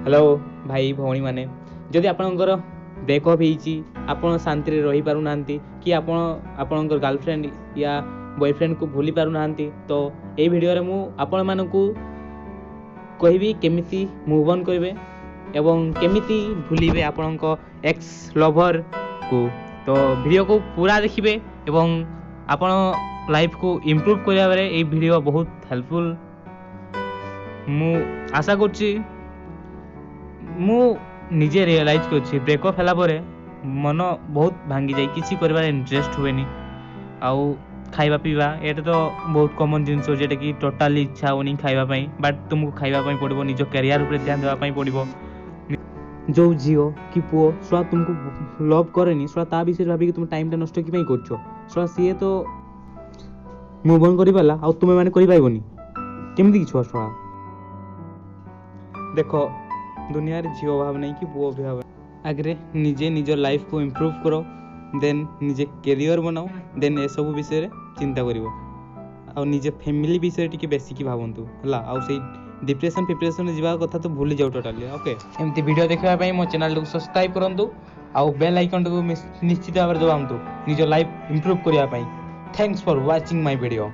Hello भाई भौणी माने जदि आपणकर ब्रेकअप होईची आपण शांति रे रही पारु नांती कि आपणकर गर्लफ्रेंड या बॉयफ्रेंड को भूली पारु नांती तो ए वीडियो रे मु आपण मानकू कहबी केमिति मूव ऑन करिवे एवं केमिति भूलिबे आपणक एक्स लवर को। तो वीडियो को पूरा देखिए एवं आपण लाइफ को इम्प्रूव करिया बेले ए वीडियो बहुत हेल्पफुल मु आशा करछि। मु निजे रियलाइज कर ब्रेकअप है मन बहुत भांगी जाए किसी कर इंटरेस्ट हुए आउ खाइबा पीवा ये तो बहुत कॉमन जिनस जेटा कि टोटाली इच्छा होनी खाइबापी बट तुमको खाइबापी पड़ो निज कैरियर उपर ध्यान देवाई पड़ो। जो झील कि पुओ छुआ तुमको लव करे छुआ ता विषय भाविक तुम टाइम नष्ट कि कर सी तो मुव ऑन कर पाला आ तुम मैंने करनी केमती छुआ छुआ देख दुनिया रे झील अभाव नहीं कि पुओ अभाव आगे निजे निज लाइफ को इम्प्रूव करो देन निजे कैरियर बनाओ देन ए सब विषय चिंता करिवो आ निजे फैमिली विषय टिके बेसी की भावंतु हला आ से डिप्रेशन प्रिपरेशन जीवा कथा तो भूली जाओ टोटली। ओके एमती वीडियो देखबा पई मो चैनल को सब्सक्राइब करंतु आ बेल आइकन को निश्चित भाव दबांतु निज लाइफ इम्प्रूव करिया पई। Thanks for watching my video.